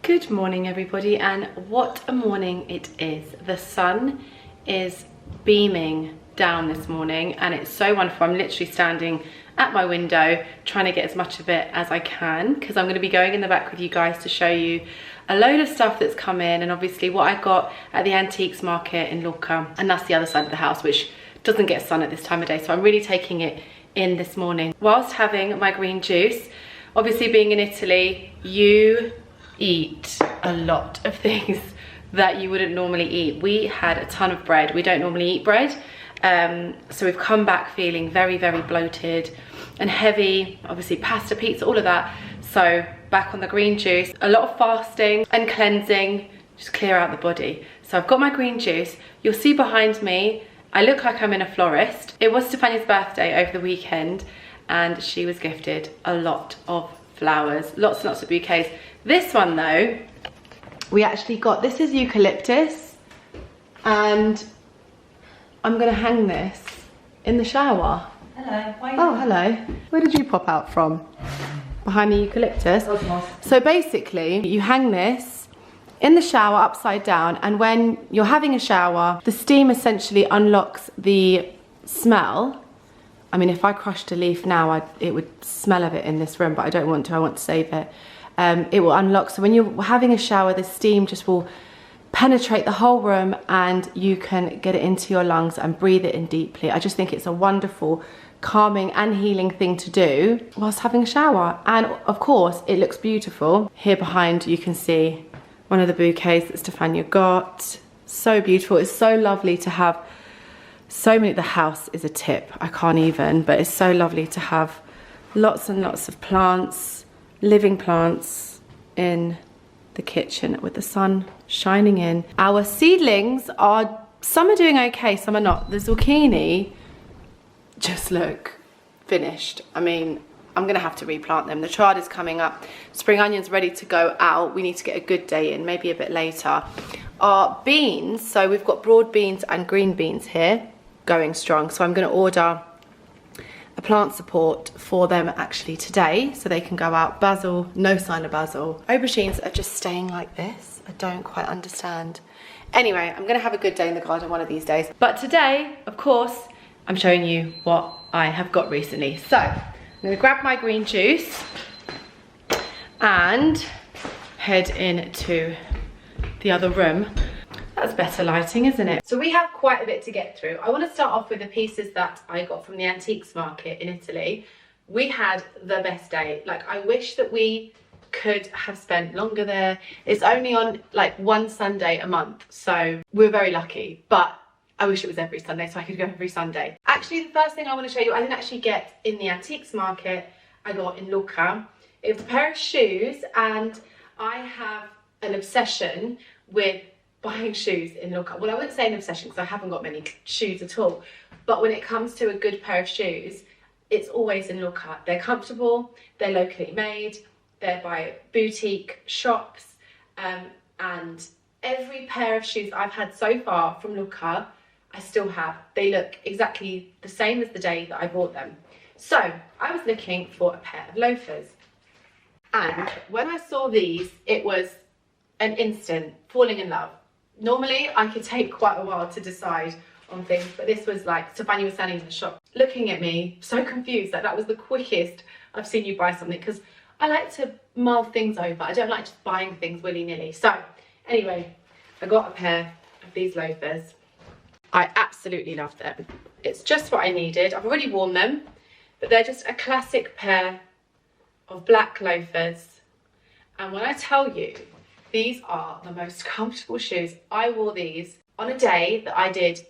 Good morning everybody, and what a morning it is. The sun is beaming down this morning and it's so wonderful. I'm literally standing at my window trying to get as much of it as I can because I'm going to be going in the back with you guys to show you a load of stuff that's come in, and obviously what I got at the antiques market in Lucca, and that's the other side of the house which doesn't get sun at this time of day, so I'm really taking it in this morning whilst having my green juice. Obviously being in Italy, you eat a lot of things that you wouldn't normally eat. We had a ton of bread. We don't normally eat bread, so we've come back feeling very bloated and heavy. Obviously pasta, pizza, all of that. So back on the green juice, a lot of fasting and cleansing, just clear out the body. So I've got my green juice. You'll see behind me I look like I'm in a florist. It was Stefania's birthday over the weekend and she was gifted a lot of flowers, lots and lots of bouquets. This one though, we actually got, this is eucalyptus, and I'm gonna hang this in the shower. Hello. Oh, hello. Where did you pop out from? Behind the eucalyptus? So basically, you hang this in the shower upside down, and when you're having a shower, the steam essentially unlocks the smell. I mean, if I crushed a leaf now, it would smell of it in this room, but I don't want to, I want to save it. It will unlock, so when you're having a shower, the steam just will penetrate the whole room and you can get it into your lungs and breathe it in deeply. I just think it's a wonderful, calming and healing thing to do whilst having a shower. And of course, it looks beautiful. Here behind, you can see one of the bouquets that Stefania got. So beautiful. It's so lovely to have so many. The house is a tip. I can't even, but it's so lovely to have lots and lots of plants, living plants in the kitchen with the sun shining in. Our seedlings are, some are doing okay, some are not. The zucchini just look finished. I mean, I'm gonna have to replant them. The chard is coming up. Spring onions ready to go out. We need to get a good day in, maybe a bit later. Our beans, so we've got broad beans and green beans here, going strong. So I'm gonna order a plant support for them actually today so they can go out. Basil, no sign of basil. Aubergines are just staying like this. I don't quite understand. Anyway, I'm gonna have a good day in the garden one of these days. But today, of course, I'm showing you what I have got recently. So I'm gonna grab my green juice and head into the other room. That's better lighting, isn't it? So we have quite a bit to get through. I want to start off with the pieces that I got from the antiques market in Italy. We had the best day. Like, I wish that we could have spent longer there. It's only on like one Sunday a month, so we're very lucky, but I wish it was every Sunday so I could go every Sunday. Actually, the first thing I want to show you, I didn't actually get in the antiques market, I got in Lucca. It was a pair of shoes, and I have an obsession with buying shoes in Lucca. Well, I wouldn't say an obsession because I haven't got many shoes at all, but when it comes to a good pair of shoes, it's always in Lucca. They're comfortable, they're locally made, they're by boutique shops, and every pair of shoes I've had so far from Lucca, I still have. They look exactly the same as the day that I bought them. So I was looking for a pair of loafers, and when I saw these, it was an instant falling in love. Normally, I could take quite a while to decide on things, but this was like, Stefania was standing in the shop looking at me, so confused that was the quickest I've seen you buy something, because I like to mull things over. I don't like just buying things willy-nilly. So anyway, I got a pair of these loafers. I absolutely love them. It's just what I needed. I've already worn them, but they're just a classic pair of black loafers. And when I tell you, these are the most comfortable shoes. I wore these on a day that I did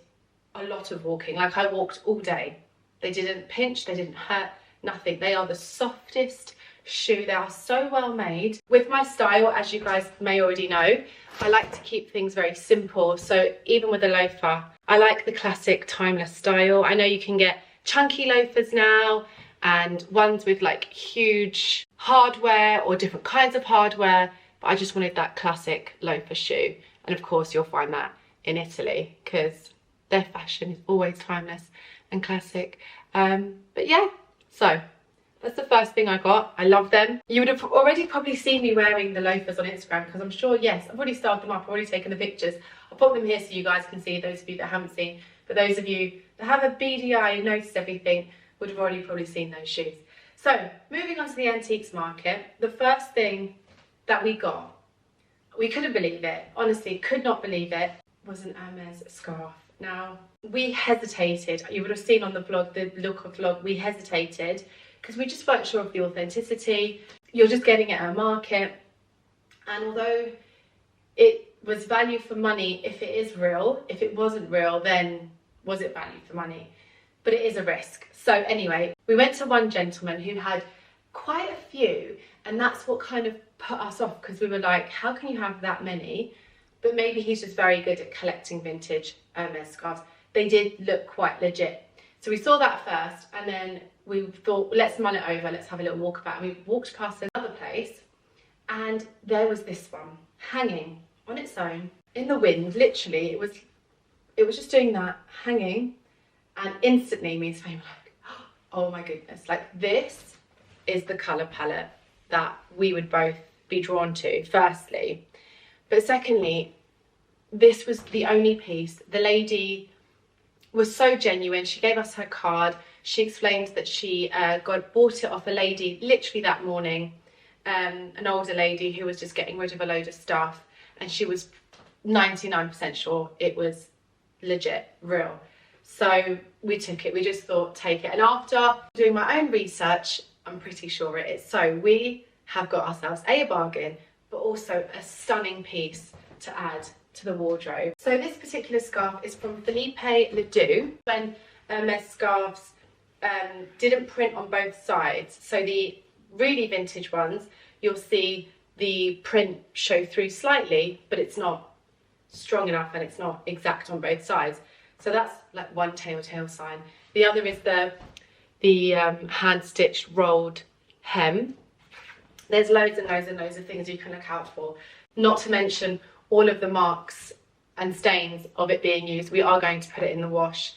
a lot of walking. Like, I walked all day. They didn't pinch, they didn't hurt, nothing. They are the softest shoe. They are so well made. With my style, as you guys may already know, I like to keep things very simple. So even with a loafer, I like the classic timeless style. I know you can get chunky loafers now and ones with like huge hardware or different kinds of hardware, but I just wanted that classic loafer shoe. And of course you'll find that in Italy because their fashion is always timeless and classic. But yeah, so That's the first thing I got. I love them. You would have already probably seen me wearing the loafers on Instagram because I'm sure, yes, I've already styled them up. I've already taken the pictures. I'll put them here so you guys can see, those of you that haven't seen. But those of you that have a beady eye and noticed everything would have already probably seen those shoes. So, moving on to the antiques market, the first thing that we got, we couldn't believe it, honestly, could not believe it, was an Hermes scarf. Now, we hesitated. You would have seen on the vlog, the Lucca vlog, we hesitated because we just weren't sure of the authenticity. You're just getting it at a market. And although it was value for money, if it is real, if it wasn't real, then was it value for money? But it is a risk. So anyway, we went to one gentleman who had quite a few, and that's what kind of put us off because we were like, how can you have that many? But maybe he's just very good at collecting vintage Hermes scarves. They did look quite legit. So we saw that first, and then we thought, let's mull it over, let's have a little walk about. And we walked past another place, and there was this one hanging on its own in the wind. Literally, it was just doing that, hanging, and instantly me and Spain were like, oh my goodness, like this is the colour palette that we would both be drawn to, firstly. But secondly, this was the only piece. The lady was so genuine. She gave us her card. She explained that she bought it off a lady literally that morning, an older lady who was just getting rid of a load of stuff, and she was 99% sure it was legit, real. So we took it. We just thought, take it. And after doing my own research, I'm pretty sure it is. So we have got ourselves a bargain, but also a stunning piece to add to the wardrobe. So this particular scarf is from Felipe Ledoux. When Hermes scarves didn't print on both sides, so the really vintage ones, you'll see the print show through slightly, but it's not strong enough and it's not exact on both sides. So that's like one telltale sign. The other is the hand-stitched rolled hem. There's loads and loads and loads of things you can look out for. Not to mention all of the marks and stains of it being used. We are going to put it in the wash,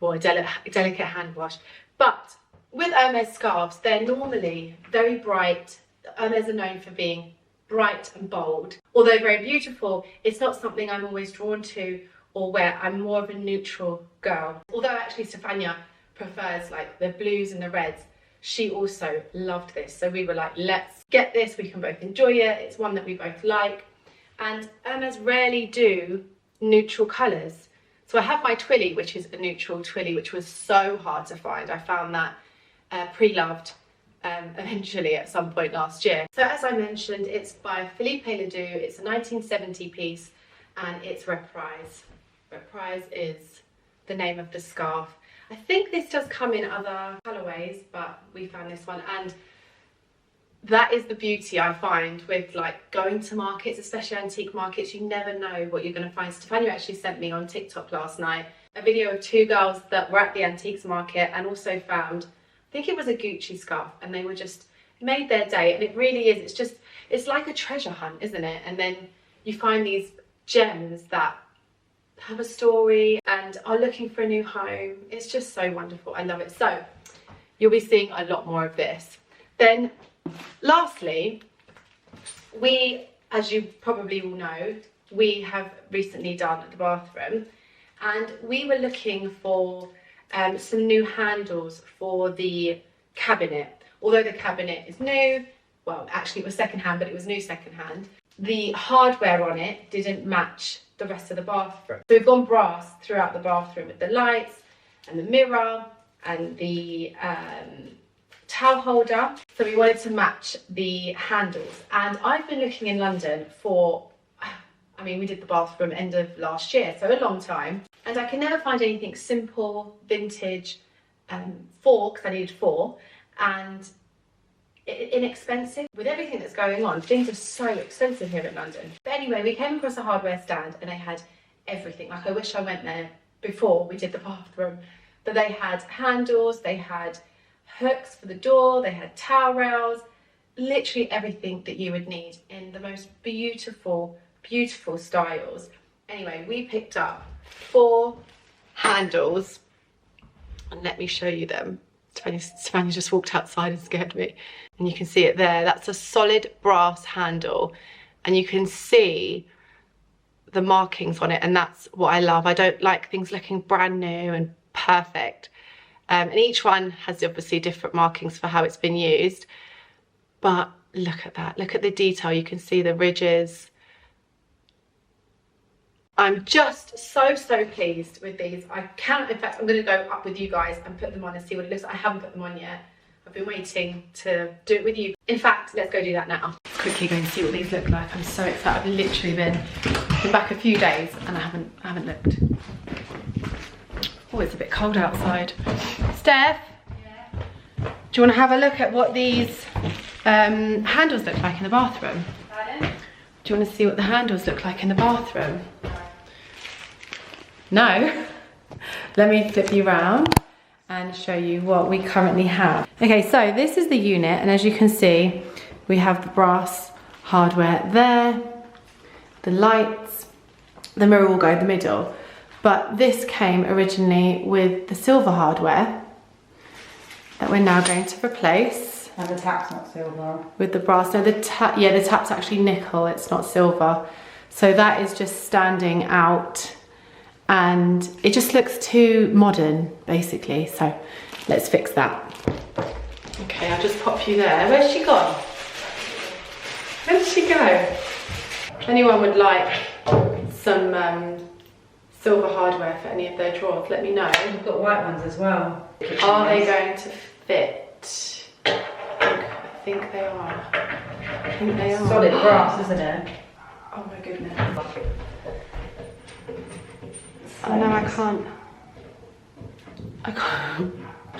or a delicate hand wash. But with Hermes scarves, they're normally very bright. Hermes are known for being bright and bold. Although very beautiful, it's not something I'm always drawn to or wear. I'm more of a neutral girl. Although actually Stefania prefers like the blues and the reds, she also loved this. So we were like, let's get this, we can both enjoy it. It's one that we both like. And Hermes rarely do neutral colours. So I have my Twilly, which is a neutral Twilly, which was so hard to find. I found that pre-loved eventually at some point last year. So as I mentioned, it's by Felipe Ledoux. It's a 1970 piece and it's Reprise. Reprise is the name of the scarf. I think this does come in other colourways, but we found this one, and that is the beauty I find with like going to markets, especially antique markets. You never know what you're going to find. Stefania actually sent me on TikTok last night a video of two girls that were at the antiques market and also found, I think it was a Gucci scarf, and they were just made their day. And it really is, it's like a treasure hunt, isn't it? And then you find these gems that have a story and are looking for a new home. It's just so wonderful. I love it. So you'll be seeing a lot more of this. Then lastly, we, as you probably all know, we have recently done the bathroom, and we were looking for some new handles for the cabinet. Although the cabinet is new, well, actually it was secondhand, but it was new secondhand. The hardware on it didn't match the rest of the bathroom. So we've gone brass throughout the bathroom with the lights and the mirror and the towel holder. So we wanted to match the handles. And I've been looking in London for, I mean, we did the bathroom end of last year, so a long time. And I can never find anything simple, vintage, because I needed 4, and inexpensive. With everything that's going on, things are so expensive here in London. But anyway, we came across a hardware stand and they had everything. Like, I wish I went there before we did the bathroom. But they had handles, they had hooks for the door, they had towel rails, literally everything that you would need in the most beautiful, beautiful styles. Anyway, we picked up 4 handles, and let me show you them. Stefania just walked outside and scared me. And you can see it there. That's a solid brass handle. And you can see the markings on it. And that's what I love. I don't like things looking brand new and perfect. And each one has obviously different markings for how it's been used. But look at that. Look at the detail. You can see the ridges. I'm just so pleased with these. I cannot, in fact, I'm going to go up with you guys and put them on and see what it looks like. I haven't put them on yet. I've been waiting to do it with you. In fact, let's go do that now. Quickly go and see what these look like. I'm so excited. I've literally been back a few days and I haven't looked. Oh, it's a bit cold outside. Steph? Yeah? Do you want to have a look at what these handles look like in the bathroom? Pardon? Do you want to see what the handles look like in the bathroom? No? Let me flip you around and show you what we currently have. Okay, so this is the unit, and as you can see, we have the brass hardware there, the lights, the mirror will go in the middle, but this came originally with the silver hardware that we're now going to replace. And the tap's not silver. With the brass, no, the tap's actually nickel, it's not silver. So that is just standing out and it just looks too modern, basically. So let's fix that. Okay, I'll just pop you there. Where's she gone? Where did she go? If anyone would like some silver hardware for any of their drawers, let me know. We've got white ones as well. Are they going to fit? I think they are. I think they are. Solid brass, isn't it? Oh my goodness. Oh no, I can't.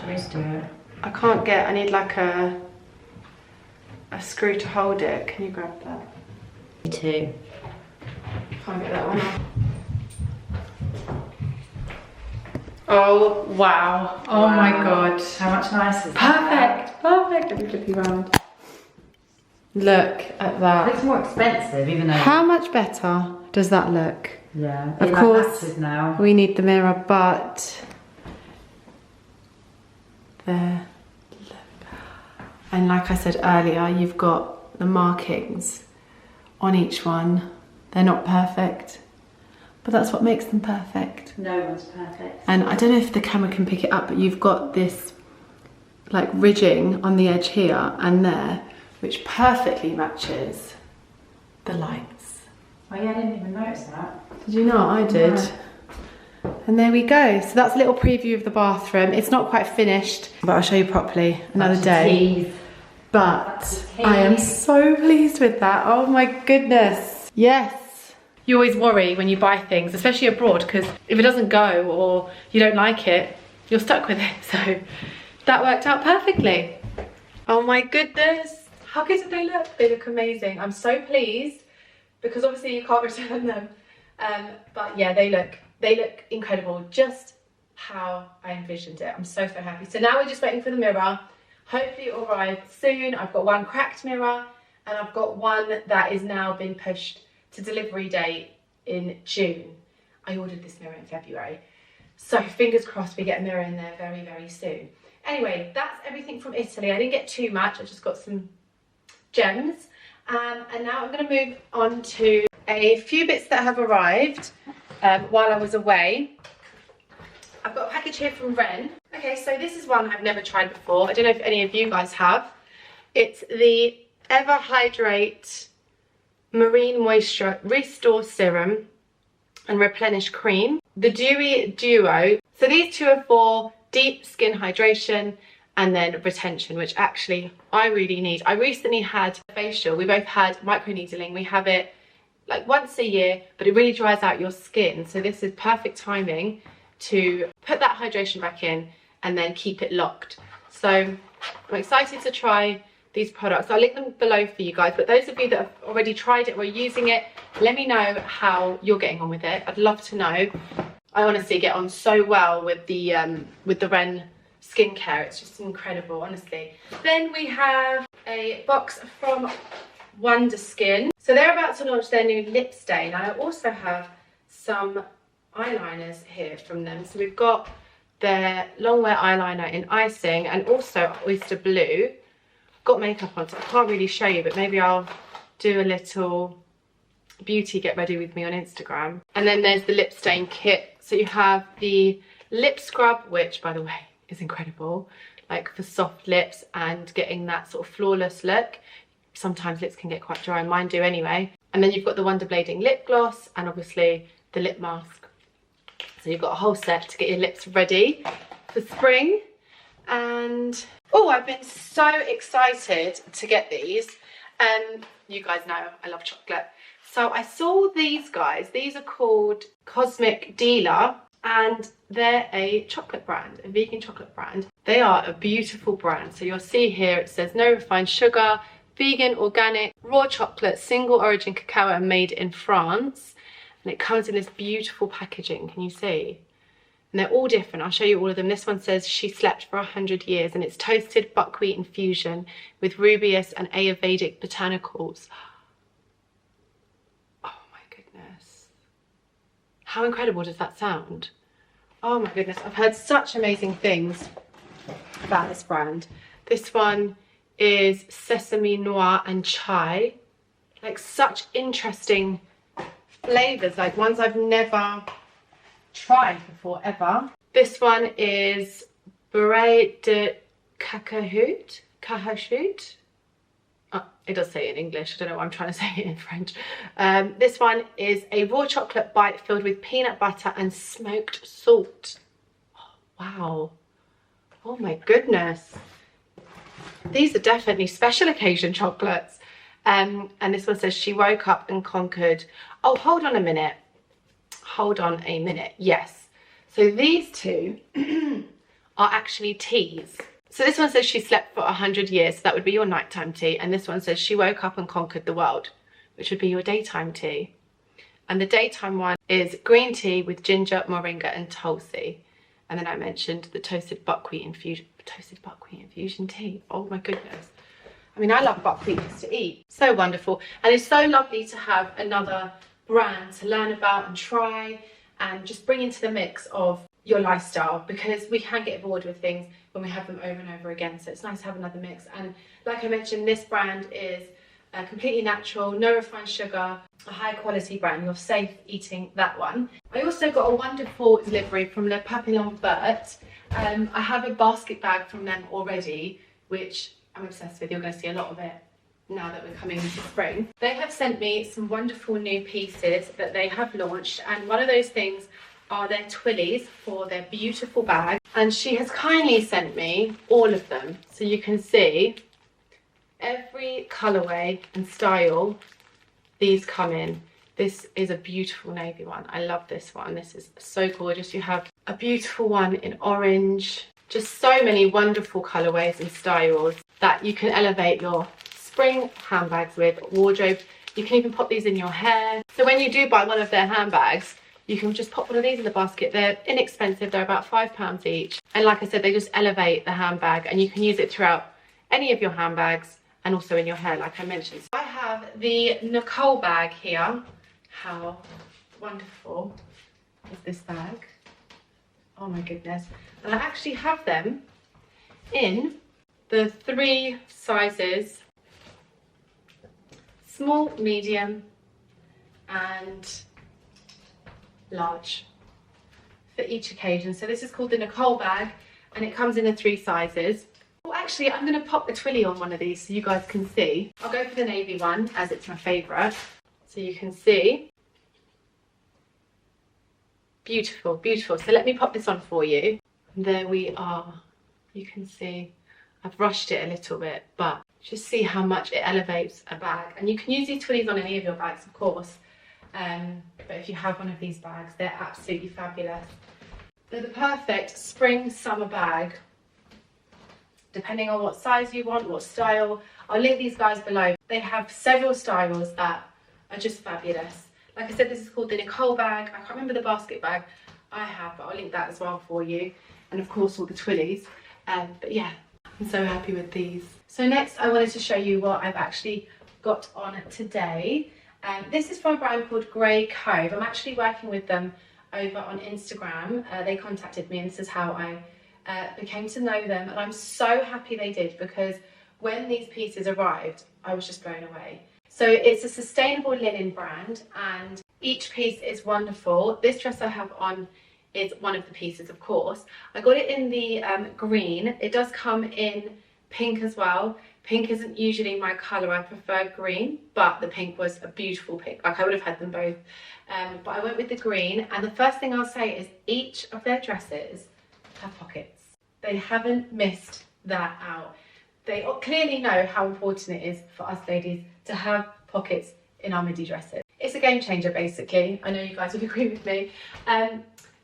Just do it. I can't get, I need like a screw to hold it. Can you grab that? Me too. Can't get that one off. Oh wow. Oh wow. My god. How much nicer is that? Perfect. Let me flip you around. Look at that. It's more expensive, even though. How much better does that look? Yeah. Of course, now. we need the mirror, but there. Look. And like I said earlier, you've got the markings on each one. They're not perfect, but that's what makes them perfect. No one's perfect. And I don't know if the camera can pick it up, but you've got this like ridging on the edge here and there, which perfectly matches the lights. Oh yeah, I didn't even notice that. Did you not? I did. No. And there we go. So that's a little preview of the bathroom. It's not quite finished, but I'll show you properly another day. But I am so pleased with that. Oh my goodness. Yes. You always worry when you buy things, especially abroad, because if it doesn't go or you don't like it, you're stuck with it. So that worked out perfectly. Oh my goodness. How good do they look? They look amazing. I'm so pleased because obviously you can't return them. But yeah, they look incredible, just how I envisioned it. I'm so happy. So now we're just waiting for the mirror. Hopefully it will arrive soon. I've got one cracked mirror and I've got one that is now been pushed to delivery date in June. I ordered this mirror in February. So fingers crossed we get a mirror in there very soon. Anyway, that's everything from Italy. I didn't get too much, I just got some gems. And now I'm going to move on to a few bits that have arrived while I was away. I've got a package here from Ren. Okay, so this is one I've never tried before. I don't know if any of you guys have. It's the Ever Hydrate Marine Moisture Restore Serum and Replenish Cream. The Dewy Duo. So these two are for deep skin hydration and then retention, which actually I really need. I recently had a facial. We both had microneedling. We have it like once a year, but it really dries out your skin. So this is perfect timing to put that hydration back in and then keep it locked. So I'm excited to try these products. I'll link them below for you guys, but those of you that have already tried it or are using it, let me know how you're getting on with it. I'd love to know. I honestly get on so well with the Ren skincare. It's just incredible, honestly. Then we have a box from Wonder Skin. So they're about to launch their new lip stain. I also have some eyeliners here from them. So we've got their longwear eyeliner in icing and also oyster blue. I've got makeup on, so I can't really show you, but maybe I'll do a little beauty get ready with me on Instagram. And then there's the lip stain kit. So you have the lip scrub, which by the way is incredible, like for soft lips and getting that sort of flawless look. Sometimes lips can get quite dry, and mine do anyway. And then you've got the Wonder Blading lip gloss and obviously the lip mask. So you've got a whole set to get your lips ready for spring. And oh, I've been so excited to get these. You guys know I love chocolate. So I saw these guys. These are called Cosmic Dealer, and they're a chocolate brand, a vegan chocolate brand. They are a beautiful brand. So you'll see here it says no refined sugar, vegan, organic, raw chocolate, single origin cacao, and made in France. And it comes in this beautiful packaging. Can you see? And they're all different. I'll show you all of them. This one says she slept for 100 years, and it's toasted buckwheat infusion with rubeus and Ayurvedic botanicals. Oh my goodness. How incredible does that sound? Oh my goodness. I've heard such amazing things about this brand. This one is sesame noir and chai. Like such interesting flavors, like ones I've never tried before ever. This one is Beurre de Cacahuète. Oh, it does say it in English. I don't know why I'm trying to say it in French. This one is a raw chocolate bite filled with peanut butter and smoked salt. Oh, wow. Oh my goodness. These are definitely special occasion chocolates. And this one says she woke up and conquered. Oh, hold on a minute. Hold on a minute. Yes. So these two are actually teas. So this one says she slept for 100 years. So that would be your nighttime tea. And this one says she woke up and conquered the world, which would be your daytime tea. And the daytime one is green tea with ginger, moringa, and tulsi. And then I mentioned the toasted buckwheat infusion tea. Oh my goodness. I mean, I love buckwheat to eat. So wonderful. And it's so lovely to have another brand to learn about and try and just bring into the mix of your lifestyle, because we can get bored with things when we have them over and over again. So it's nice to have another mix. And like I mentioned, this brand is completely natural, no refined sugar, a high quality brand. You're safe eating that one. I also got a wonderful delivery from Le Papillon Vert. I have a basket bag from them already, which I'm obsessed with. You're going to see a lot of it now that we're coming into spring. They have sent me some wonderful new pieces that they have launched, and one of those things are their twillies for their beautiful bag, and she has kindly sent me all of them, so you can see every colorway and style these come in. This is a beautiful navy one. I love this one. This is so gorgeous. You have a beautiful one in orange. Just so many wonderful colorways and styles that you can elevate your spring handbags with, wardrobe. You can even pop these in your hair. So when you do buy one of their handbags, you can just pop one of these in the basket. They're inexpensive. They're about £5 each. And like I said, they just elevate the handbag, and you can use it throughout any of your handbags and also in your hair, like I mentioned. I have the Nicole bag here. How wonderful is this bag? Oh my goodness. And I actually have them in the 3 sizes: small, medium, and large for each occasion. So this is called the Nicole bag, and it comes in the 3 sizes. Well, actually, I'm going to pop the twilly on one of these so you guys can see. I'll go for the navy one as it's my favourite. So you can see. Beautiful, beautiful. So let me pop this on for you. There we are. You can see I've rushed it a little bit, but just see how much it elevates a bag. And you can use these twillies on any of your bags, of course. But if you have one of these bags, they're absolutely fabulous. They're the perfect spring summer bag, depending on what size you want, what style. I'll link these guys below. They have several styles that are just fabulous. Like I said, this is called the Nicole bag. I can't remember the basket bag I have, but I'll link that as well for you. And of course, all the twillies. But yeah, I'm so happy with these. So next, I wanted to show you what I've actually got on today. This is from a brand called Grey Cove. I'm actually working with them over on Instagram. They contacted me, and this is how I became to know them, and I'm so happy they did, because when these pieces arrived, I was just blown away. So it's a sustainable linen brand, and each piece is wonderful. This dress I have on is one of the pieces, of course. I got it in the green. It does come in pink as well. Pink isn't usually my colour, I prefer green, but the pink was a beautiful pink. Like, I would have had them both, but I went with the green. And the first thing I'll say is each of their dresses have pockets. They haven't missed that out. They clearly know how important it is for us ladies to have pockets in our midi dresses. It's a game changer, basically. I know you guys would agree with me.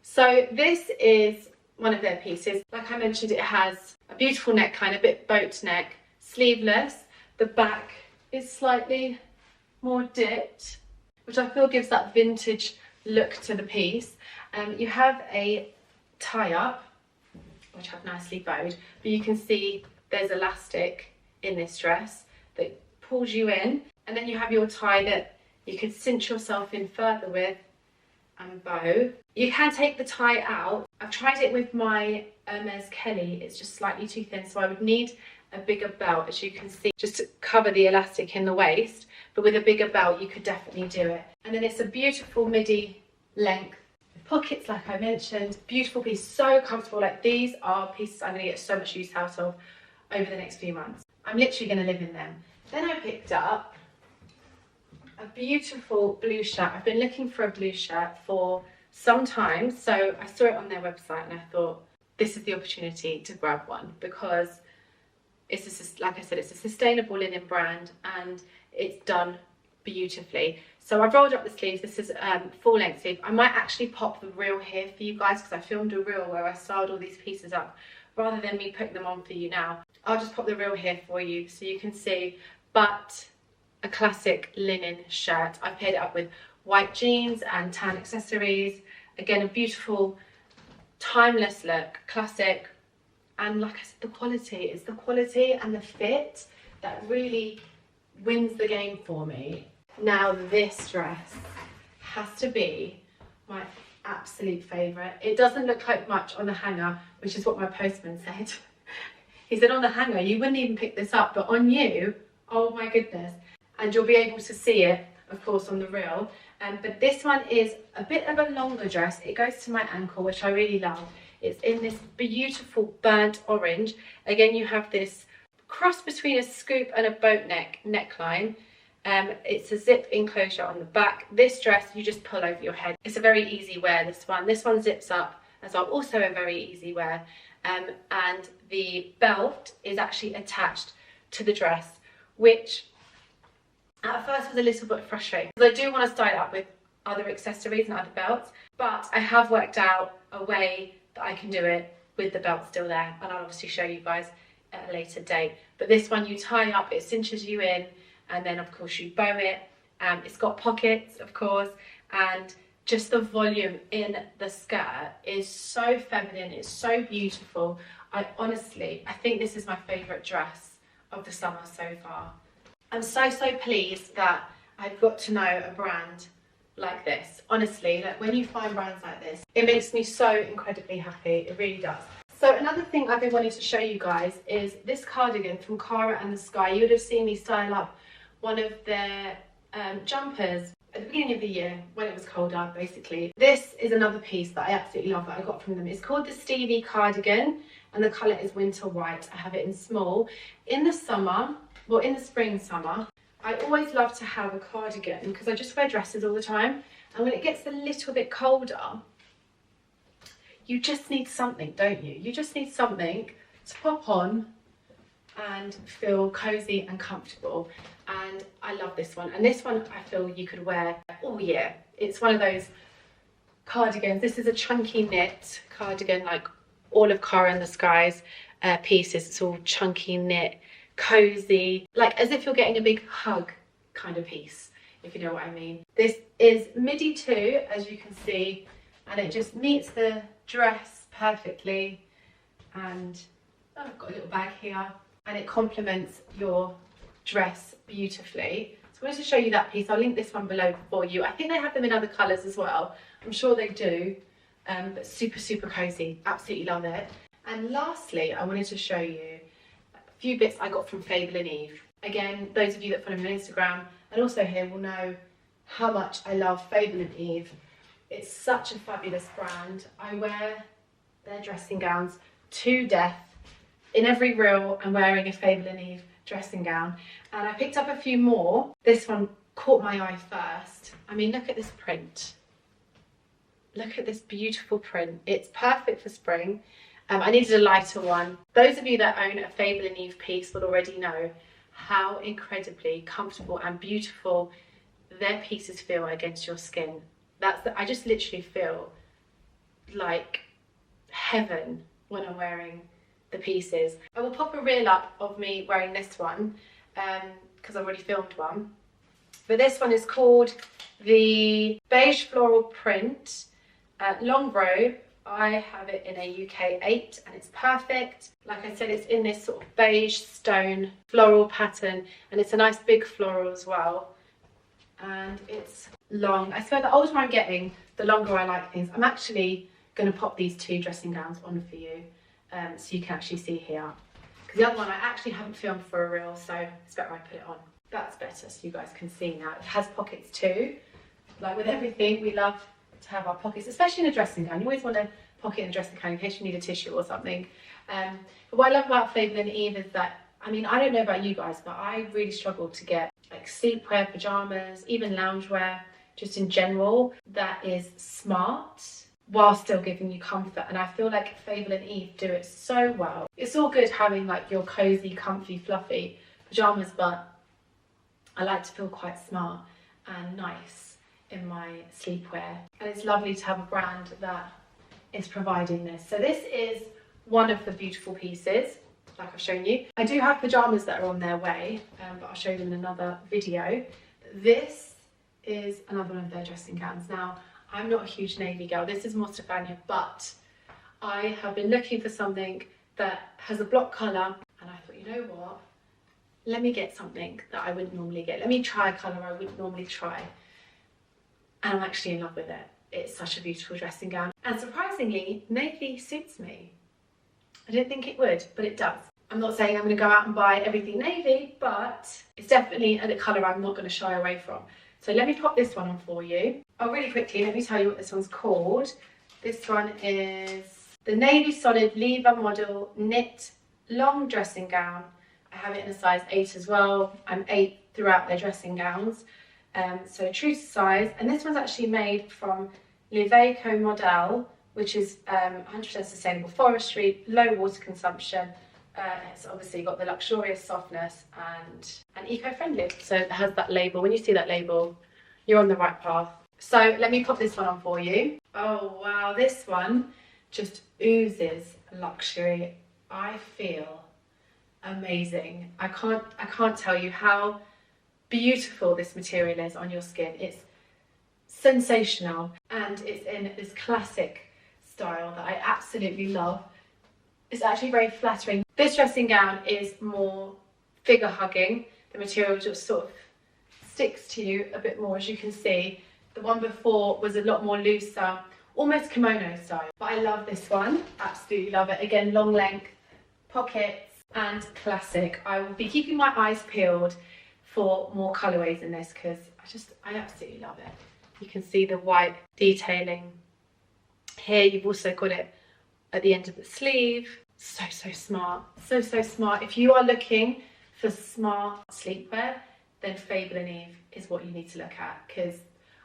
So this is one of their pieces. Like I mentioned, it has a beautiful neckline, a bit boat neck, sleeveless. The back is slightly more dipped, which I feel gives that vintage look to the piece. You have a tie-up, which I've nicely bowed, but you can see there's elastic in this dress that pulls you in, and then you have your tie that you can cinch yourself in further with and bow. You can take the tie out. I've tried it with my Hermes Kelly. It's just slightly too thin, so I would need a bigger belt, as you can see, just to cover the elastic in the waist. But with a bigger belt, you could definitely do it. And then it's a beautiful midi length with pockets, like I mentioned. Beautiful piece, so comfortable. Like, these are pieces I'm going to get so much use out of over the next few months. I'm literally going to live in them. Then I picked up a beautiful blue shirt. I've been looking for a blue shirt for some time, so I saw it on their website and I thought, this is the opportunity to grab one, because it's like I said, it's a sustainable linen brand and it's done beautifully. So I've rolled up the sleeves. This is full length sleeve. I might actually pop the reel here for you guys, because I filmed a reel where I styled all these pieces up rather than me putting them on for you now. I'll just pop the reel here for you so you can see. But a classic linen shirt. I've paired it up with white jeans and tan accessories. Again, a beautiful, timeless look, classic. And like I said, the quality, it's the quality and the fit that really wins the game for me. Now, this dress has to be my absolute favourite. It doesn't look like much on the hanger, which is what my postman said. He said on the hanger, you wouldn't even pick this up, but on you, oh my goodness. And you'll be able to see it, of course, on the reel. But this one is a bit of a longer dress. It goes to my ankle, which I really love. It's in this beautiful burnt orange. Again, you have this cross between a scoop and a boat neckline. It's a zip enclosure on the back. This dress, you just pull over your head. It's a very easy wear, this one. This one zips up as well, also a very easy wear. And the belt is actually attached to the dress, which at first was a little bit frustrating, because I do want to style it up with other accessories and other belts, but I have worked out a way that I can do it with the belt still there, and I'll obviously show you guys at a later date. But this one, you tie up, it cinches you in, and then of course you bow it. It's got pockets, of course, and just the volume in the skirt is so feminine, it's so beautiful. I think this is my favourite dress of the summer so far. I'm so pleased that I've got to know a brand like this. Honestly, like, when you find brands like this, it makes me so incredibly happy. It really does. So another thing I've been wanting to show you guys is this cardigan from Cara and the Sky. You would have seen me style up one of their jumpers at the beginning of the year when it was colder, basically. This is another piece that I absolutely love that I got from them. It's called the Stevie cardigan and the colour is winter white. I have it in small. In the summer, well, in the spring, summer, I always love to have a cardigan because I just wear dresses all the time. And when it gets a little bit colder, you just need something, don't you? You just need something to pop on and feel cozy and comfortable. And I love this one. And this one I feel you could wear all year. It's one of those cardigans. This is a chunky knit cardigan, like all of Cara and the Sky's pieces. It's all chunky knit, cozy, like as if you're getting a big hug kind of piece, if you know what I mean. This is midi too, as you can see, and it just meets the dress perfectly. And I've got a little bag here, and it complements your dress beautifully. So I wanted to show you that piece. I'll link this one below for you. I think they have them in other colours as well. I'm sure they do, but super, super cozy. Absolutely love it. And lastly, I wanted to show you a few bits I got from Fable and Eve. Again, those of you that follow me on Instagram and also here will know how much I love Fable and Eve. It's such a fabulous brand. I wear their dressing gowns to death. In every reel, I'm wearing a Fable and Eve dressing gown, and I picked up a few more. This one caught my eye first. I mean, look at this print. Look at this beautiful print. It's perfect for spring. I needed a lighter one. Those of you that own a Fable and Eve piece will already know how incredibly comfortable and beautiful their pieces feel against your skin. I just literally feel like heaven when I'm wearing the pieces. I will pop a reel up of me wearing this one because I've already filmed one. But this one is called the Beige Floral Print Long Robe. I have it in a UK 8 and it's perfect. Like I said, it's in this sort of beige stone floral pattern, and it's a nice big floral as well. And it's long. I swear the older I'm getting, the longer I like things. I'm actually going to pop these 2 dressing gowns on for you. So you can actually see here, because the other one I actually haven't filmed for a reel, so it's better I put it on. That's better so you guys can see now. It has pockets too. Like with everything, we love to have our pockets, especially in a dressing gown. You always want a pocket in a dressing gown in case you need a tissue or something. But what I love about Fable and Eve is that, I mean, I don't know about you guys, but I really struggle to get like sleepwear, pyjamas, even loungewear, just in general, that is smart while still giving you comfort. And I feel like Fable and Eve do it so well. It's all good having like your cozy, comfy, fluffy pyjamas, but I like to feel quite smart and nice in my sleepwear. And it's lovely to have a brand that is providing this. So this is one of the beautiful pieces, like I've shown you. I do have pyjamas that are on their way, but I'll show them in another video. This is another one of their dressing gowns. Now, I'm not a huge navy girl, this is more Stefania, but I have been looking for something that has a block colour, and I thought, you know what, let me get something that I wouldn't normally get. Let me try a colour I wouldn't normally try. And I'm actually in love with it. It's such a beautiful dressing gown. And surprisingly, navy suits me. I didn't think it would, but it does. I'm not saying I'm going to go out and buy everything navy, but it's definitely a colour I'm not going to shy away from. So let me pop this one on for you. Oh, really quickly, let me tell you what this one's called. This one is the Navy Solid Lever Model Knit Long Dressing Gown. I have it in a size 8 as well. I'm 8 throughout their dressing gowns. So true to size. And this one's actually made from Liveco Model, which is 100% sustainable forestry, low water consumption. It's obviously got the luxurious softness and eco-friendly. So it has that label. When you see that label, you're on the right path. So let me pop this one on for you. Oh wow, this one just oozes luxury. I feel amazing. I can't tell you how beautiful this material is on your skin. It's sensational, and it's in this classic style that I absolutely love. It's actually very flattering. This dressing gown is more figure hugging. The material just sort of sticks to you a bit more, as you can see. The one before was a lot more looser, almost kimono style. But I love this one, absolutely love it. Again, long length, pockets, and classic. I will be keeping my eyes peeled for more colourways in this, because I absolutely love it. You can see the white detailing here. You've also got it at the end of the sleeve. So smart, so smart. If you are looking for smart sleepwear, then Fable and Eve is what you need to look at, because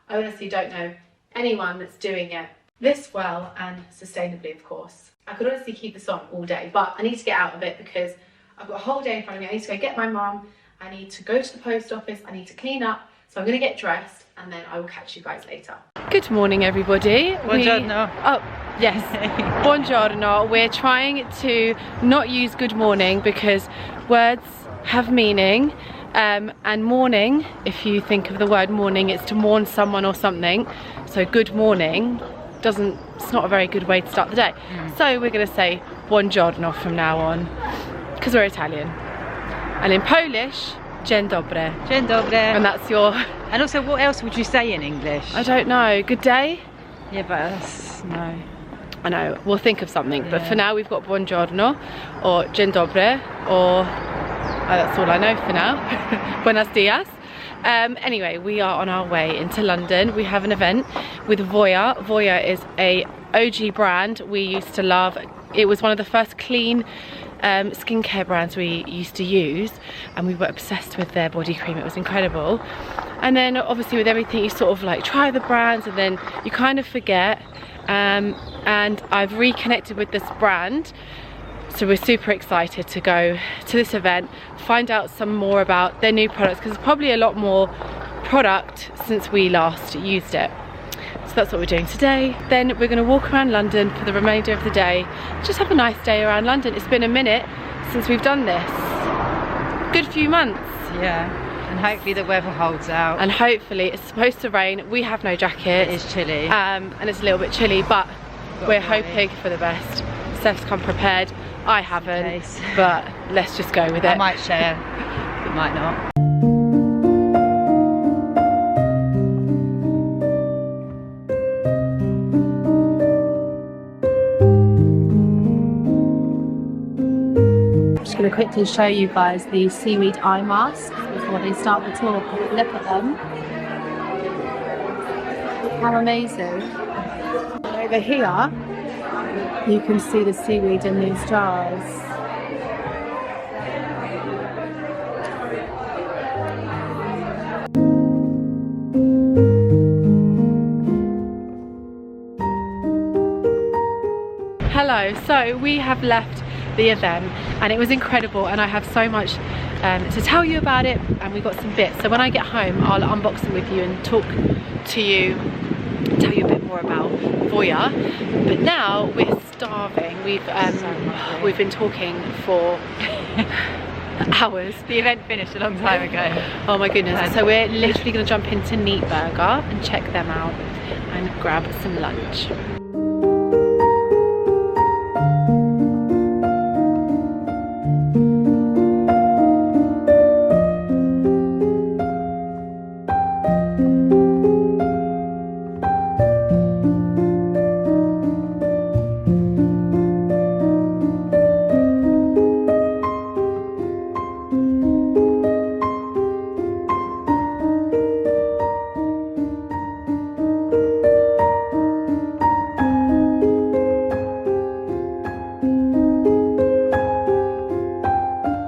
I honestly don't know anyone that's doing it this well and sustainably, of course. I could honestly keep this on all day, but I need to get out of it because I've got a whole day in front of me. I need to go get my mum, I need to go to the post office, I need to clean up, so I'm going to get dressed and then I will catch you guys later. Good morning, everybody. Buongiorno. Oh, yes. Buongiorno. We're trying to not use good morning because words have meaning. And morning, if you think of the word morning, it's to mourn someone or something. So good morning it's not a very good way to start the day. So we're going to say buongiorno from now on, because we're Italian. And in Polish, Dzień dobry. Dzień dobry. And that's your... And also, what else would you say in English? I don't know. Good day? Yeah, but that's... no. I know, we'll think of something, but for now we've got buongiorno, or dzień dobry, or that's all I know for now. Buenos dias. Anyway, we are on our way into London. We have an event with VOYA. VOYA is a OG brand we used to love. It was one of the first clean skincare brands we used to use, and we were obsessed with their body cream. It was incredible. And then obviously with everything, you sort of like try the brands and then you kind of forget. And I've reconnected with this brand, so we're super excited to go to this event, find out some more about their new products, because there's probably a lot more product since we last used it. So that's what we're doing today. Then we're going to walk around London for the remainder of the day, just have a nice day around London. It's been a minute since we've done this, good few months. Yeah, and hopefully the weather holds out. And hopefully it's supposed to rain. We have no jackets. It is chilly. And it's a little bit chilly, but we're hoping for the best. Steph's come prepared. I haven't, but let's just go with it. I might share, it might not. I'm just going to quickly show you guys the seaweed eye masks before they start the tour. Look at them. How amazing. Over here, you can see the seaweed in these jars. Hello, so we have left the event and it was incredible, and I have so much to tell you about it, and we got some bits. So when I get home, I'll unbox them with you and talk to you, tell you a bit more about VOYA. But now we're starving. We've been talking for hours. The event finished a long time ago. Oh my goodness. So we're literally going to jump into knitwear and check them out and grab some lunch.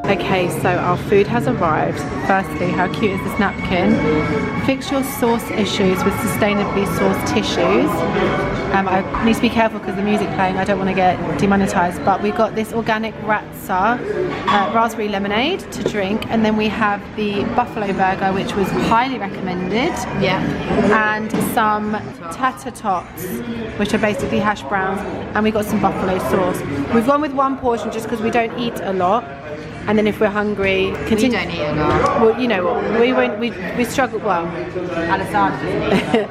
Okay, so our food has arrived. Firstly, how cute is this napkin? Fix your sauce issues with sustainably sourced tissues. I need to be careful because the music playing, I don't want to get demonetized, but we got this organic ratsa raspberry lemonade to drink, and then we have the buffalo burger, which was highly recommended. Yeah. And some tater tots, which are basically hash browns, and we got some buffalo sauce. We've gone with one portion just because we don't eat a lot. And then if we're hungry, continue. We don't eat a lot. Well, you know what, we struggle, well. Alessandra doesn't eat.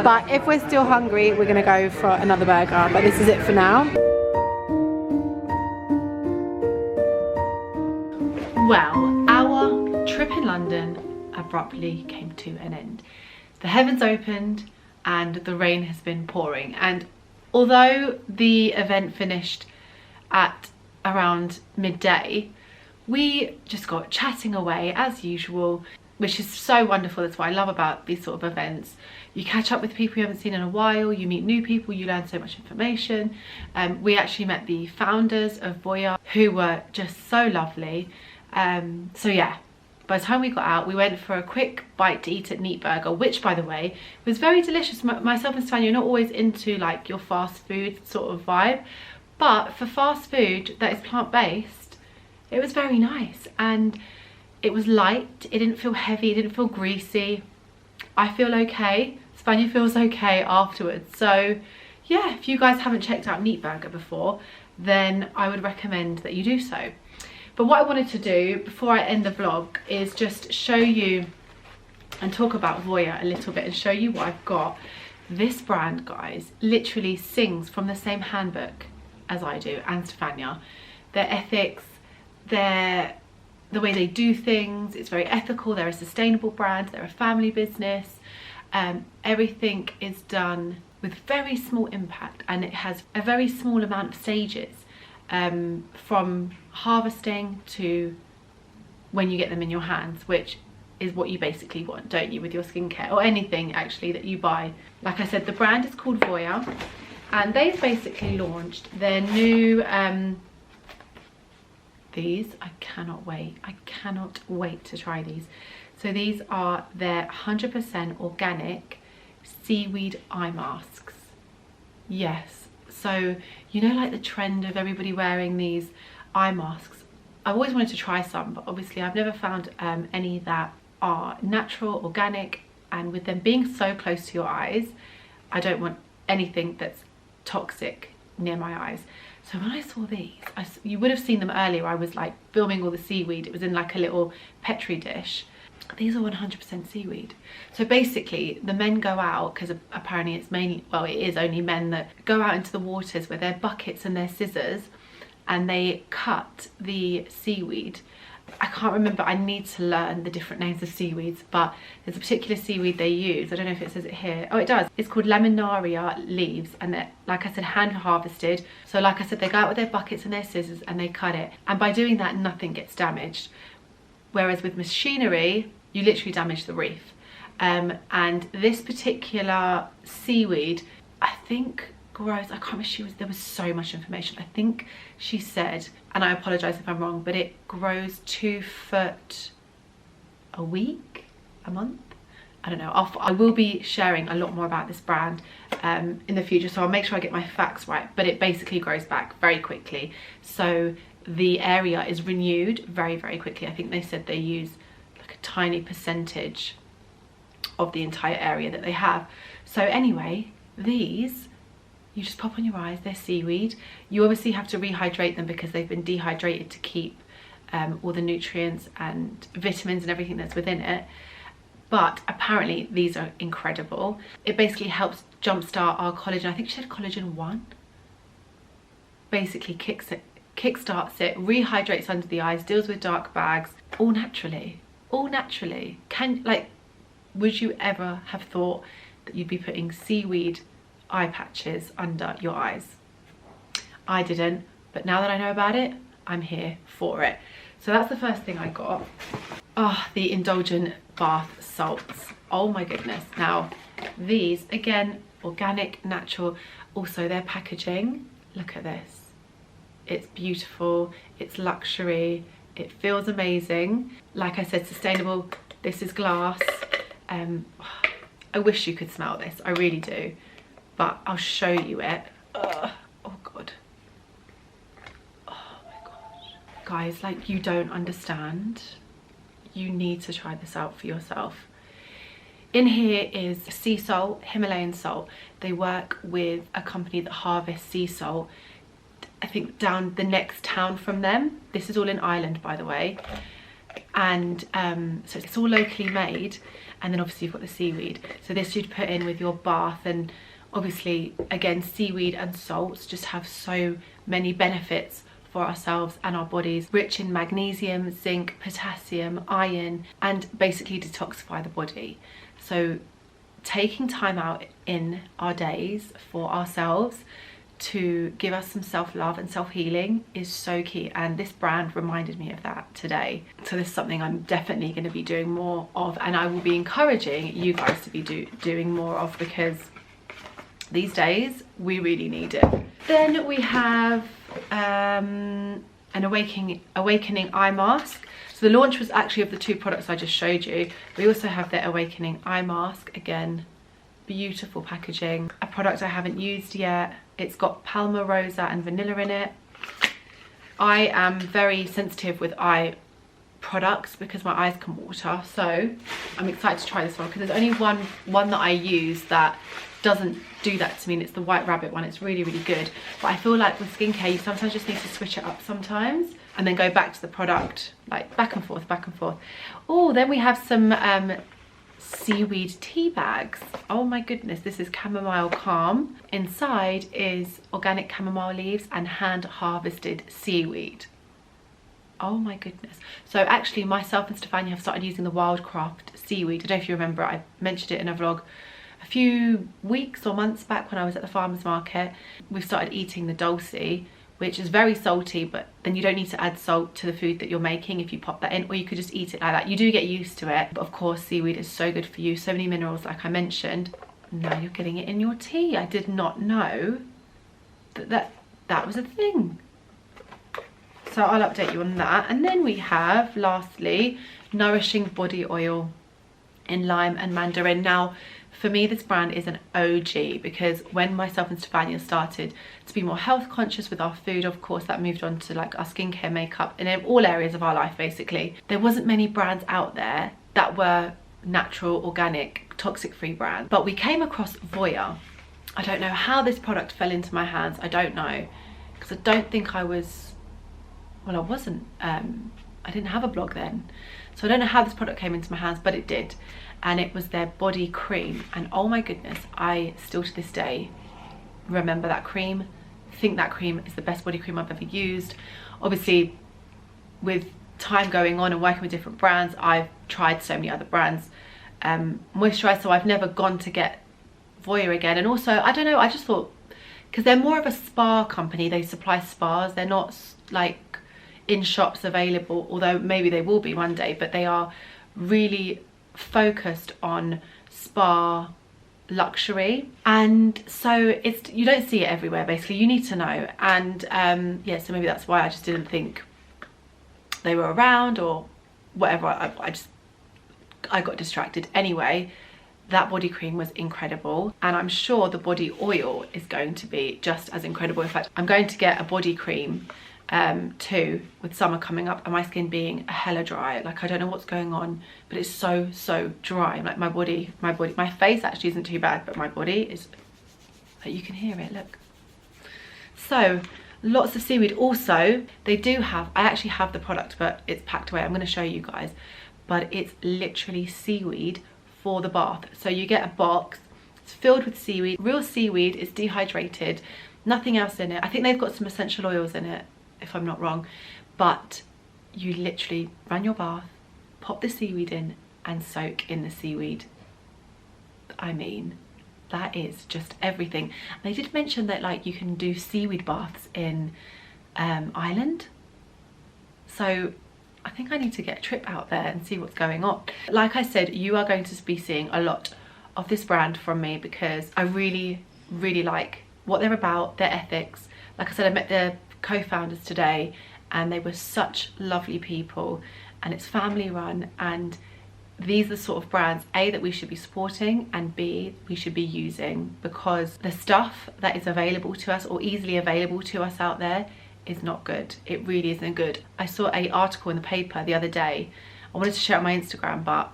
But if we're still hungry, we're gonna go for another burger. But this is it for now. Well, our trip in London abruptly came to an end. The heavens opened and the rain has been pouring. And although the event finished at around midday, we just got chatting away as usual, which is so wonderful. That's what I love about these sort of events. You catch up with people you haven't seen in a while, you meet new people, you learn so much information. We actually met the founders of VOYA, who were just so lovely. So yeah, by the time we got out, we went for a quick bite to eat at knitwear, which, by the way, was very delicious. Myself and Stefania are not always into like your fast food sort of vibe, but for fast food that is plant-based, it was very nice, and it was light. It didn't feel heavy, it didn't feel greasy. I feel okay. Stefania feels okay afterwards. So yeah, if you guys haven't checked out knitwear before, then I would recommend that you do so. But what I wanted to do before I end the vlog is just show you and talk about VOYA a little bit and show you what I've got. This brand, guys, literally sings from the same handbook as I do and Stefania. Their ethics, their the way they do things. It's very ethical. They're a sustainable brand. They're a family business. Everything is done with very small impact, and it has a very small amount of stages, from harvesting to when you get them in your hands, which is what you basically want, don't you, with your skincare or anything actually that you buy. Like I said, the brand is called VOYA, and they've basically launched their new these. I cannot wait to try these. So these are their 100% organic seaweed eye masks. Yes, so you know, like the trend of everybody wearing these eye masks. I've always wanted to try some, but obviously I've never found any that are natural, organic, and with them being so close to your eyes, I don't want anything that's toxic near my eyes. So when I saw these, you would have seen them earlier, I was like filming all the seaweed. It was in like a little Petri dish. These are 100% seaweed. So basically the men go out, because apparently it's mainly, well, it is only men that go out into the waters with their buckets and their scissors, and they cut the seaweed. I can't remember, I need to learn the different names of seaweeds, but there's a particular seaweed they use. I don't know if it says it here. Oh, it does. It's called Laminaria leaves, and they're, like I said, hand harvested. So like I said, they go out with their buckets and their scissors and they cut it. And by doing that, nothing gets damaged. Whereas with machinery, you literally damage the reef. And this particular seaweed, I think grows, I can't remember, there was so much information. I think she said, and I apologize if I'm wrong, but it grows 2 foot a week, a month. I don't know. I will be sharing a lot more about this brand in the future, so I'll make sure I get my facts right. But it basically grows back very quickly, so the area is renewed very, very quickly. I think they said they use like a tiny percentage of the entire area that they have. So anyway, these you just pop on your eyes. They're seaweed. You obviously have to rehydrate them because they've been dehydrated to keep all the nutrients and vitamins and everything that's within it. But apparently these are incredible. It basically helps jumpstart our collagen. I think she said collagen 1. Basically kickstarts it, rehydrates under the eyes, deals with dark bags, all naturally. All naturally. Would you ever have thought that you'd be putting seaweed eye patches under your eyes? I didn't, but now that I know about it, I'm here for it. So that's the first thing I got. Oh, the indulgent bath salts. Oh my goodness. Now these, again, organic, natural. Also their packaging, look at this. It's beautiful, it's luxury, it feels amazing. Like I said, sustainable. This is glass. I wish you could smell this, I really do, but I'll show you it. Oh god, oh my gosh, guys, like, you don't understand. You need to try this out for yourself. In here is sea salt, Himalayan salt. They work with a company that harvests sea salt, I think down the next town from them. This is all in Ireland, by the way. And so it's all locally made. And then obviously you've got the seaweed. So this you'd put in with your bath. And obviously, again, seaweed and salts just have so many benefits for ourselves and our bodies. Rich in magnesium, zinc, potassium, iron, and basically detoxify the body. So taking time out in our days for ourselves to give us some self-love and self-healing is so key, and this brand reminded me of that today. So this is something I'm definitely going to be doing more of, and I will be encouraging you guys to be doing more of, because these days we really need it. Then we have an awakening eye mask. So the launch was actually of the 2 products I just showed you. We also have the awakening eye mask. Again, beautiful packaging. A product I haven't used yet. It's got Palma Rosa and vanilla in it. I am very sensitive with eye products because my eyes can water, so I'm excited to try this one, because there's only one that I use that doesn't do that to me, and it's the White Rabbit one. It's really, really good. But I feel like with skincare, you sometimes just need to switch it up sometimes and then go back to the product, like back and forth, back and forth. Oh, then we have some seaweed tea bags. Oh my goodness, this is chamomile calm. Inside is organic chamomile leaves and hand harvested seaweed. Oh my goodness. So actually myself and Stefania have started using the Wildcraft seaweed. I don't know if you remember, I mentioned it in a vlog a few weeks or months back when I was at the farmer's market. We've started eating the dulce, which is very salty, but then you don't need to add salt to the food that you're making if you pop that in, or you could just eat it like that. You do get used to it, but of course seaweed is so good for you, so many minerals like I mentioned. Now you're getting it in your tea. I did not know that was a thing. So I'll update you on that. And then we have, lastly, Nourishing Body Oil in Lime and Mandarin. Now, for me, this brand is an OG because when myself and Stefania started to be more health conscious with our food, of course, that moved on to like our skincare, makeup, and in all areas of our life, basically. There wasn't many brands out there that were natural, organic, toxic-free brands. But we came across VOYA. I don't know how this product fell into my hands. I don't know, because I don't think I was, well, I wasn't, I didn't have a blog then. So I don't know how this product came into my hands, but it did. And it was their body cream. And oh my goodness, I still to this day remember that cream. I think that cream is the best body cream I've ever used. Obviously, with time going on and working with different brands, I've tried so many other brands moisturizer, so I've never gone to get VOYA again. And also, I don't know, I just thought, because they're more of a spa company, they supply spas, they're not like in shops available, although maybe they will be one day, but they are really focused on spa luxury. And so it's, you don't see it everywhere, basically, you need to know. And yeah, so maybe that's why I just didn't think they were around or whatever. I got distracted. Anyway, that body cream was incredible, and I'm sure the body oil is going to be just as incredible. In fact, I'm going to get a body cream too, with summer coming up and my skin being hella dry. Like, I don't know what's going on, but it's so dry. Like my face actually isn't too bad, but my body is, like, you can hear it, look. So lots of seaweed. Also, they do have, I actually have the product, but it's packed away. I'm going to show you guys, but it's literally seaweed for the bath. So you get a box, it's filled with seaweed, real seaweed, it's dehydrated, nothing else in it. I think they've got some essential oils in it, if I'm not wrong, but you literally run your bath, pop the seaweed in and soak in the seaweed. I mean, that is just everything. They did mention that, like, you can do seaweed baths in Ireland, so I think I need to get a trip out there and see what's going on. Like I said, you are going to be seeing a lot of this brand from me because I really like what they're about, their ethics. Like I said, I met their co-founders today and they were such lovely people, and it's family run, and these are the sort of brands, A, that we should be supporting, and B, we should be using, because the stuff that is available to us or easily available to us out there is not good. It really isn't good. I saw an article in the paper the other day. I wanted to share it on my Instagram, but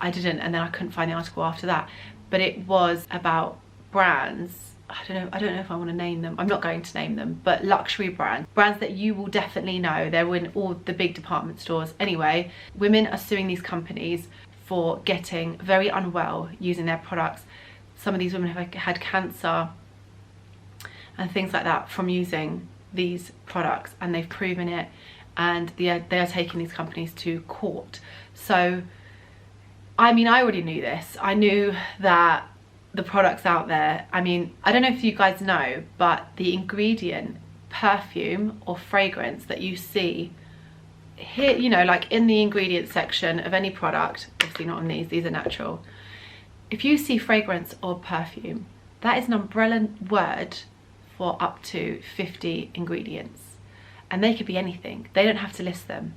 I didn't, and then I couldn't find the article after that. But it was about brands, I don't know if I want to name them. I'm not going to name them, but luxury brands that you will definitely know. They're in all the big department stores. Anyway, women are suing these companies for getting very unwell using their products. Some of these women have had cancer and things like that from using these products, and they've proven it, and they are taking these companies to court. So I mean, I already knew this. I knew that the products out there, I mean, I don't know if you guys know, but the ingredient, perfume or fragrance that you see here, you know, like in the ingredient section of any product, obviously not on these are natural. If you see fragrance or perfume, that is an umbrella word for up to 50 ingredients, and they could be anything. They don't have to list them.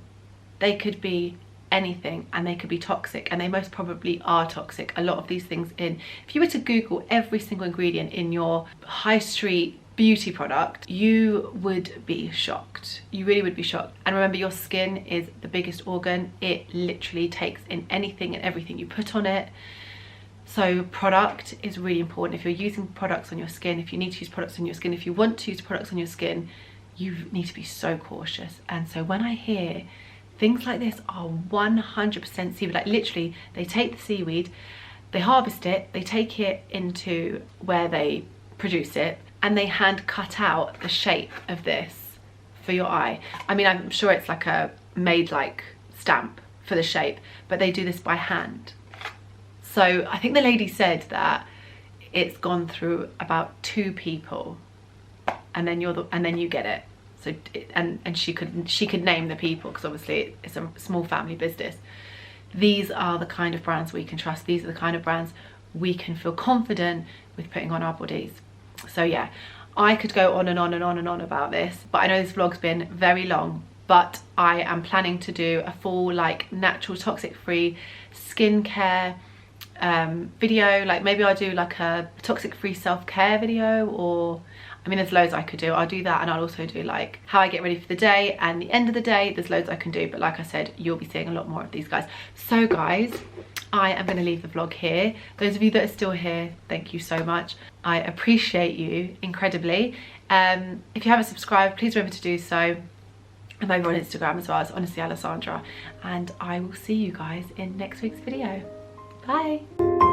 They could be anything, and they could be toxic, and they most probably are toxic. A lot of these things if you were to Google every single ingredient in your high street beauty product, you would be shocked. You really would be shocked. And remember, your skin is the biggest organ. It literally takes in anything and everything you put on it. So product is really important. If you're using products on your skin, if you need to use products on your skin, if you want to use products on your skin, you need to be so cautious. And so when I hear things like this are 100% seaweed, like literally they take the seaweed, they harvest it, they take it into where they produce it, and they hand cut out the shape of this for your eye. I mean, I'm sure it's like a made like stamp for the shape, but they do this by hand. So I think the lady said that it's gone through about 2 people, and then you get it. So and she could name the people, because obviously it's a small family business. These are the kind of brands we can trust. These are the kind of brands we can feel confident with putting on our bodies. So yeah, I could go on and on and on and on about this, but I know this vlog's been very long, but I am planning to do a full like natural toxic free skincare video. Like maybe I'll do like a toxic free self-care video, or I mean there's loads I could do. I'll do that, and I'll also do like how I get ready for the day and the end of the day. There's loads I can do, but like I said, you'll be seeing a lot more of these guys. So guys, I am going to leave the vlog here. Those of you that are still here, thank you so much. I appreciate you incredibly. If you haven't subscribed, please remember to do so. I'm over on Instagram as well. It's honestly Alessandra, and I will see you guys in next week's video. Bye.